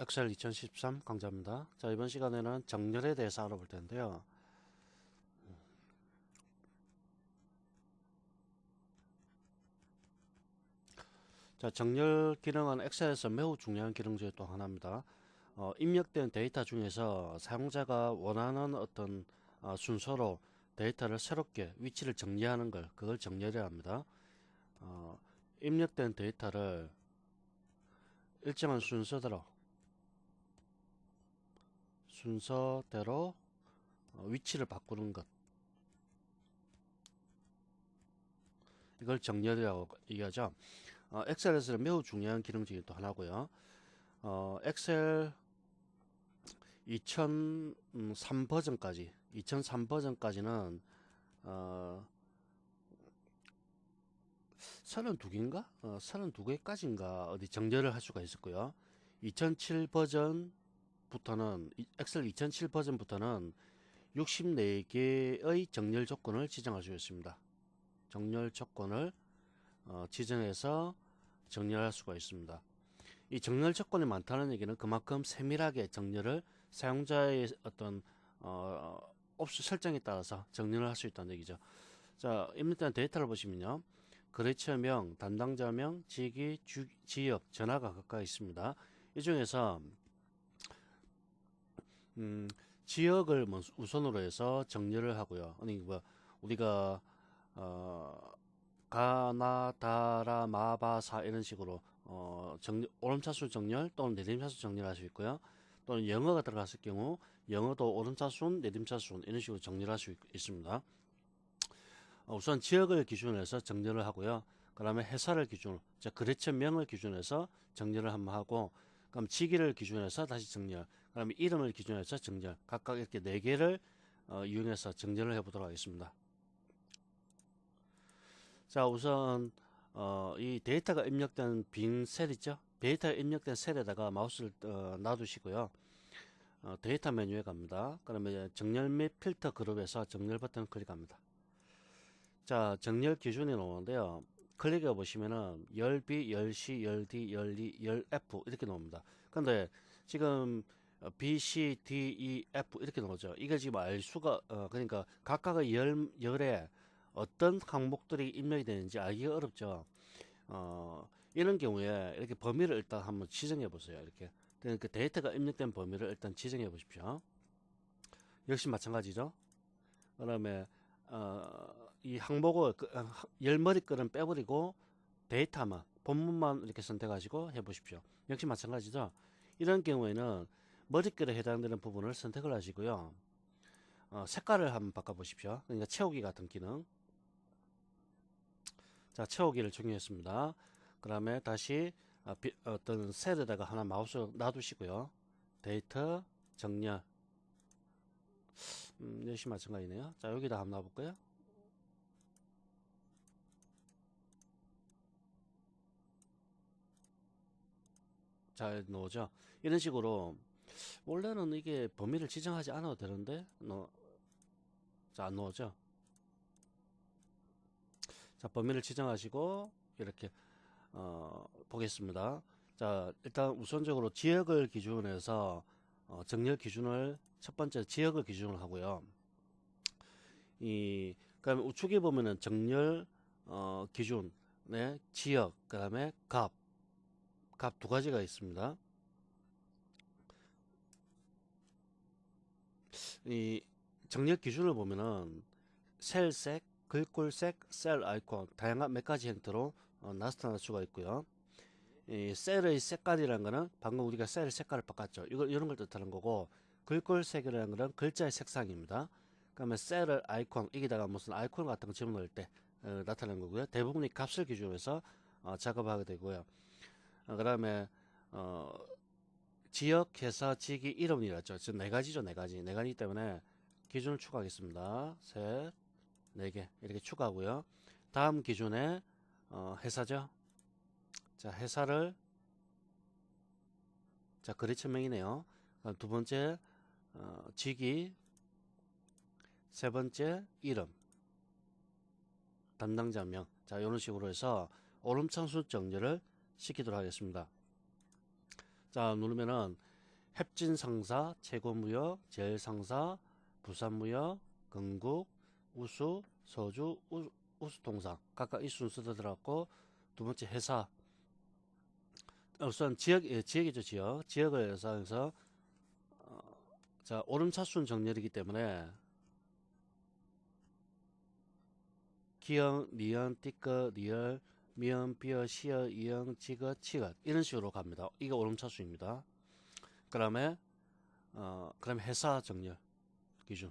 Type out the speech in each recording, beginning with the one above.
엑셀 2013 강좌입니다. 자, 이번 시간에는 정렬에 대해서 알아볼 텐데요. 자, 정렬 기능은 엑셀에서 매우 중요한 기능 중에 또 하나입니다. 입력된 데이터 중에서 사용자가 원하는 어떤 순서로 데이터를 새롭게 위치를 정리하는 걸, 그걸 정렬이라 합니다. 입력된 데이터를 일정한 순서대로 위치를 바꾸는 것, 이걸 정렬이라고 얘기하죠. 엑셀에서는 매우 중요한 기능 중에 또 하나고요. 엑셀 2003 버전까지는 32개인가? 32개까지인가 어디 정렬을 할 수가 있었고요. 2007 버전부터는 엑셀 2007 버전부터는 64개의 정렬 조건을 지정할 수 있습니다. 정렬 조건을 지정해서 정렬할 수가 있습니다. 이 정렬 조건이 많다는 얘기는 그만큼 세밀하게 정렬을 사용자의 어떤 옵션 설정에 따라서 정렬을 할 수 있다는 얘기죠. 자, 입력된 데이터를 보시면요. 거래처명, 담당자명, 직위, 지역, 전화가 각각 있습니다. 이 중에서 지역을 우선으로 해서 정렬을 하고요. 아니 우리가 가나다라 마바사 이런 식으로 오름차순 정렬 또는 내림차순 정렬할 수 있고요. 또는 영어가 들어갔을 경우 영어도 오름차순 내림차순 이런 식으로 정렬할 수 있습니다. 우선 지역을 기준으로 해서 정렬을 하고요. 그 다음에 회사를 기준으로, 거래처명을 기준으로 해서 정렬을 한번 하고, 그럼 직위를 기준으로 해서 다시 정렬, 그 다음에 이름을 기준으로 해서 정렬, 각각 이렇게 4개를 이용해서 정렬을 해보도록 하겠습니다. 자, 우선 이 데이터가 입력된 빈 셀 있죠? 데이터가 입력된 셀에다가 마우스를 놔두시고요. 데이터 메뉴에 갑니다. 그러면 정렬 및 필터 그룹에서 정렬 버튼을 클릭합니다. 자, 정렬 기준이 나오는데요. 클릭해 보시면은 열B, 열C, 열D, 열E, 열F 이렇게 나옵니다. 근데 지금 B, C, D, E, F 이렇게 나오죠. 이걸 지금 알 수가 그러니까 각각의 열에 어떤 항목들이 입력이 되는지 알기가 어렵죠. 이런 경우에 이렇게 범위를 일단 한번 지정해 보세요. 이렇게 그러니까 데이터가 입력된 범위를 일단 지정해 보십시오. 역시 마찬가지죠. 그다음에 이 항목을 열머리글은 빼버리고 데이터만 본문만 이렇게 선택하시고 해보십시오. 역시 마찬가지죠. 이런 경우에는 머리글에 해당되는 부분을 선택을 하시고요. 색깔을 한번 바꿔보십시오. 그러니까 채우기 같은 기능. 자, 채우기를 정의했습니다. 그 다음에 다시 어떤 셀에다가 하나 마우스 놔두시고요. 데이터 정렬. 역시 마찬가지네요. 자, 여기다 한번 놔볼까요? 잘 나오죠. 이런 식으로 원래는 이게 범위를 지정하지 않아도 되는데 자, 안 나오죠. 자, 범위를 지정하시고 이렇게 보겠습니다. 자, 일단 우선적으로 지역을 기준으로 해서 정렬 기준을 첫 번째 지역을 기준으로 하고요. 그다음에 우측에 보면은 정렬 기준, 네, 지역, 그다음에 값 두 가지가 있습니다. 이 정렬 기준을 보면은 셀색, 글꼴색, 셀 아이콘 다양한 몇 가지 형태로 나타날 수가 있고요. 이 셀의 색깔이라는 거는 방금 우리가 셀 색깔을 바꿨죠. 이런 걸 뜻하는 거고, 글꼴색이라는 거는 글자의 색상입니다. 그러면 셀을 아이콘, 여기다가 무슨 아이콘 같은 거 집어넣을 때 나타나는 거고요. 대부분이 값을 기준으로 해서 작업하게 되고요. 그 다음에 지역, 회사, 직위, 이름이라죠. 지금 네 가지죠, 네 가지. 네 가지 때문에 기준을 추가하겠습니다. 셋, 네 개 이렇게 추가하고요. 다음 기준에 회사죠. 자, 회사를 자, 거래처명이네요. 두 번째 직위, 세 번째 이름, 담당자명. 자, 이런 식으로 해서 오름차순 정렬을 시키도록 하겠습니다. 자, 누르면은 heb진상사, 최고무역, 제일상사, 부산무역, 건국, 우수, 서주, 우수통상 각각 이 순서도 들어갔고, 두 번째 회사, 우선 지역이죠. 지역을 해서 자, 오름차순 정렬이기 때문에 기역, 니은, 띠꺼, 리얼, 미음, 비어, 시어, 이응, 지긋, 치긋 이런 식으로 갑니다. 이게 오름차순입니다. 그다음에 그다음에 회사 정렬 기준.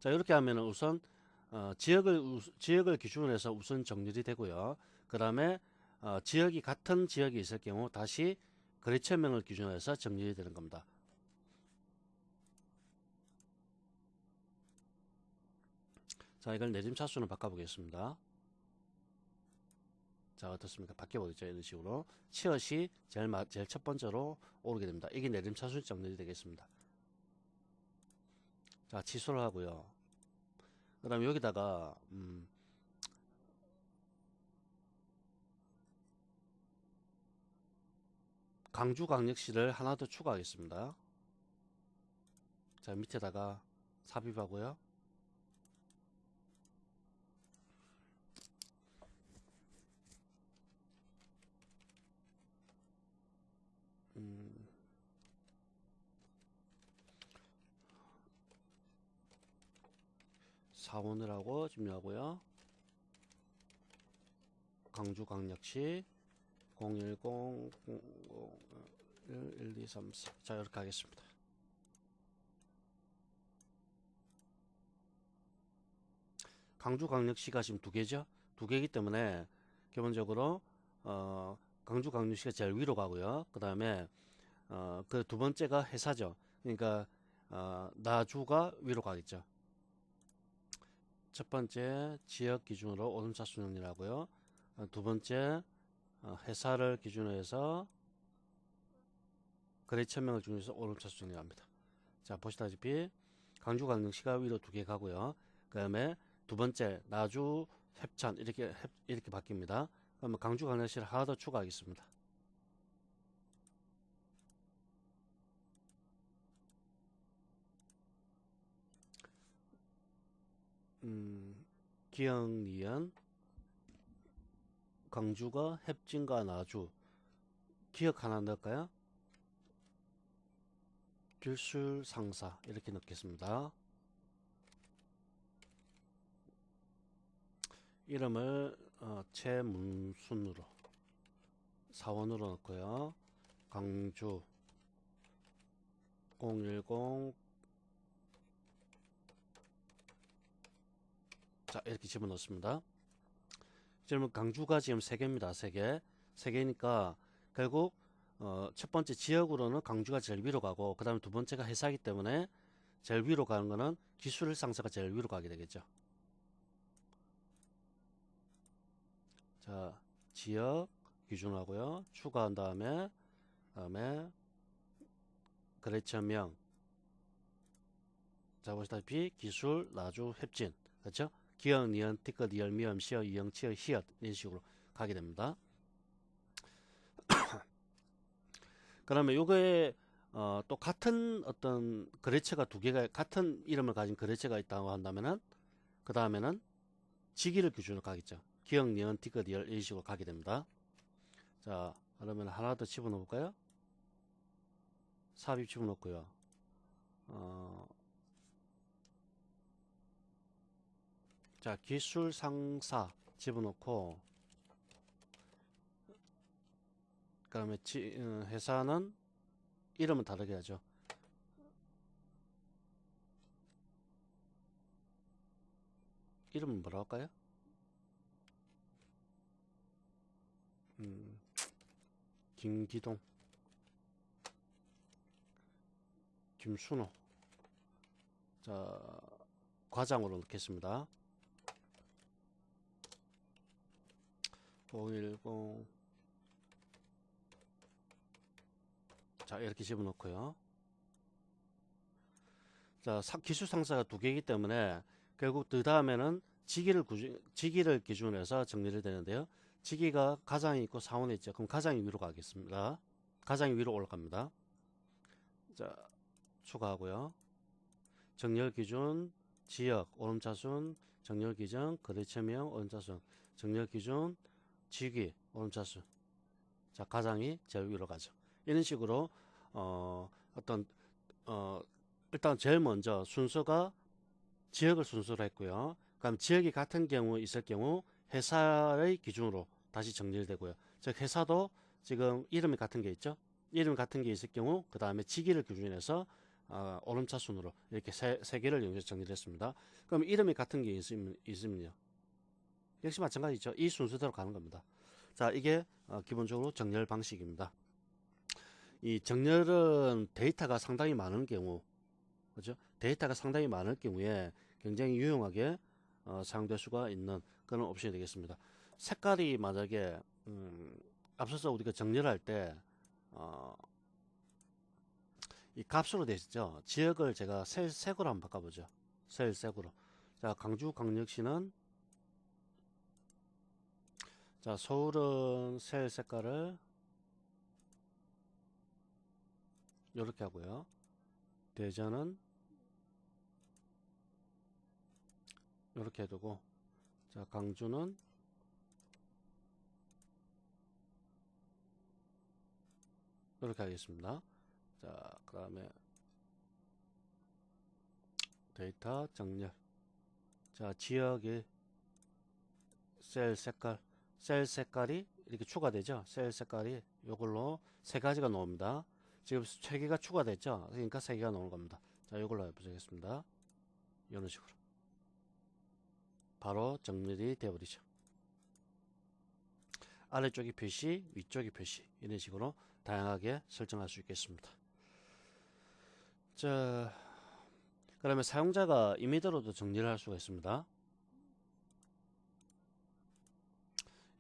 자, 이렇게 하면은 우선 지역을 기준으로 해서 우선 정렬이 되고요. 그다음에 지역이 같은 지역이 있을 경우 다시 거래처명을 기준으로 해서 정렬이 되는 겁니다. 자, 이걸 내림차순으로 바꿔보겠습니다. 자, 어떻습니까? 바뀌어버렸죠. 이런 식으로 치엇이 제일 첫 번째로 오르게 됩니다. 이게 내림차순 정렬이 되겠습니다. 자, 취소를 하고요. 그 다음에 여기다가 강주광역시를 하나 더 추가하겠습니다. 자, 밑에다가 삽입하고요. 사원을 하고 증명하고요. 강주광역시 010 1, 2, 3, 4. 자, 이렇게 하겠습니다. 강주광역시가 지금 두 개죠. 두 개이기 때문에 기본적으로 강주광역시가 제일 위로 가고요. 그 다음에 그 두 번째가 회사죠. 그러니까 나주가 위로 가겠죠. 첫 번째 지역 기준으로 오름차순이라고요. 두 번째 회사를 기준으로 해서 거래처명을 기준으로 해서 오름차순이랍니다. 자, 보시다시피 강주광역시가 위로 두 개 가고요. 그 다음에 두 번째 나주, 협찬 이렇게 바뀝니다. 그러면 강주광역시를 하나 더 추가하겠습니다. 기역, 니은, 강주가 heb진과 나주, 기역 하나 넣을까요? 길술 상사 이렇게 넣겠습니다. 이름을 최문순으로 사원으로 넣고요. 강주 010 자, 이렇게 집어넣습니다. 지금 강주가 지금 3개입니다. 3개. 3개니까 결국 첫 번째 지역으로는 강주가 제일 위로 가고 그 다음에 두 번째가 회사이기 때문에 제일 위로 가는 거는 기술 상사가 제일 위로 가게 되겠죠. 자, 지역 기준하고요. 추가한 다음에 거래처명. 자, 보시다시피 기술, 나주, 햅진. 그렇죠? 기역, 니은, 티끌, 리얼, 미음, 시어, 이응, 치어, 히읗 이런 식으로 가게 됩니다. 그러면 요거에 또 같은 어떤 거래처가 두 개가 같은 이름을 가진 거래처가 있다고 한다면은 그 다음에는 지기를 기준으로 가겠죠. 기역, 니은, 티끌, 리얼 이런 식으로 가게 됩니다. 자, 그러면 하나 더 집어넣어 볼까요? 삽입 집어넣고요. 자, 기술 상사 집어넣고 그다음에 회사는 이름은 다르게 하죠. 이름은 뭐라 할까요? 김기동, 김순호. 자, 과장으로 넣겠습니다. 510 자, 이렇게 집어넣고요. 자, 기술 상사가 두 개이기 때문에 결국 그 다음에는 지기를 기준으로 해서 정리를 되는데요. 지기가 가장이 있고 사원이 있죠. 그럼 가장이 위로 가겠습니다. 가장 위로 올라갑니다. 자, 추가하고요. 정렬기준, 지역, 오름차순, 정렬기준, 거래처명, 오름차순, 정렬기준, 직위, 오름차순. 자, 가장이 제일 위로 가죠. 이런 식으로 어떤 일단 제일 먼저 순서가 지역을 순서로 했고요. 그럼 지역이 같은 경우 있을 경우 회사의 기준으로 다시 정렬되고요. 즉 회사도 지금 이름이 같은 게 있죠. 이름 같은 게 있을 경우 그 다음에 직위를 기준해서 오름차 순으로 이렇게 세 개를 이용해서 정리했습니다. 그럼 이름이 같은 게 있으면요. 역시 마찬가지죠. 이 순서대로 가는 겁니다. 자, 이게 기본적으로 정렬 방식입니다. 이 정렬은 데이터가 상당히 많은 경우, 그죠? 데이터가 상당히 많을 경우에 굉장히 유용하게 사용될 수가 있는 그런 옵션이 되겠습니다. 색깔이 만약에 앞서서 우리가 정렬할 때 이 값으로 되어 있죠. 지역을 제가 색으로 한번 바꿔보죠. 색으로. 자, 광주광역시는 자, 서울은 셀 색깔을 이렇게 하고요. 대전은 이렇게 해두고, 자, 광주는 이렇게 하겠습니다. 자, 그 다음에 데이터 정렬. 자, 지역의 셀 색깔이 이렇게 추가되죠. 셀 색깔이 이걸로 세 가지가 나옵니다. 지금 세 개가 추가됐죠. 그러니까 세 개가 나오는 겁니다. 자, 이걸로 해보겠습니다. 이런 식으로 바로 정렬이 되어버리죠. 아래쪽이 표시, 위쪽이 표시, 이런 식으로 다양하게 설정할 수 있겠습니다. 자, 그러면 사용자가 이미지로도 정리를 할 수가 있습니다.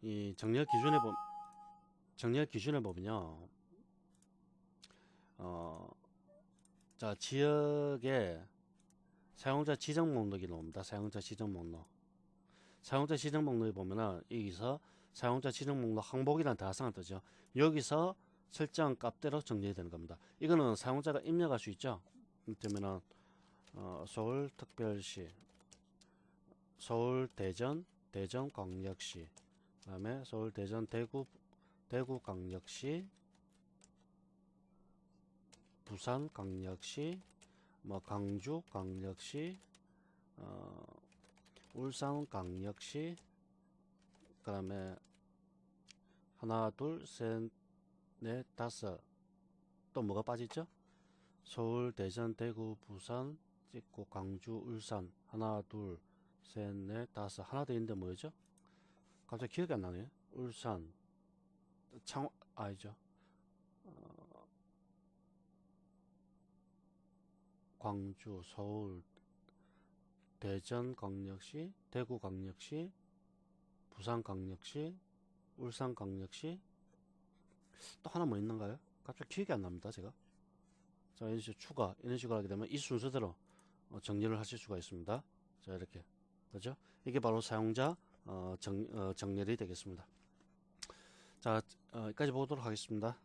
이 정렬 기준에 보면요. 자, 지역에 사용자 지정 목록이 나옵니다. 사용자 지정 목록. 사용자 지정 목록에 보면은 여기서 사용자 지정 목록 항목이라는 대화상을 뜨죠. 여기서 설정 값대로 정리되는 겁니다. 이거는 사용자가 입력할 수 있죠. 그러면은 서울특별시, 서울 대전, 대전광역시, 그다음에 서울 대전 대구광역시, 부산광역시, 뭐 광주광역시, 울산광역시, 그다음에 하나, 둘, 셋, 넷, 다섯. 또 뭐가 빠지죠? 서울, 대전, 대구, 부산 찍고 광주, 울산 하나, 둘, 셋, 넷, 다섯. 하나 더 있는데 뭐죠? 갑자기 기억이 안 나네요. 울산, 아니죠. 광주, 서울, 대전광역시, 대구광역시, 부산광역시, 울산광역시. 또 하나 뭐 있는가요? 갑자기 기억이 안 납니다, 제가. 자, 이런 식으로 추가, 이런 식으로 하게 되면 이 순서대로 정리를 하실 수가 있습니다. 자, 이렇게. 그죠? 이게 바로 사용자 정렬이 되겠습니다. 자, 여기까지 보도록 하겠습니다.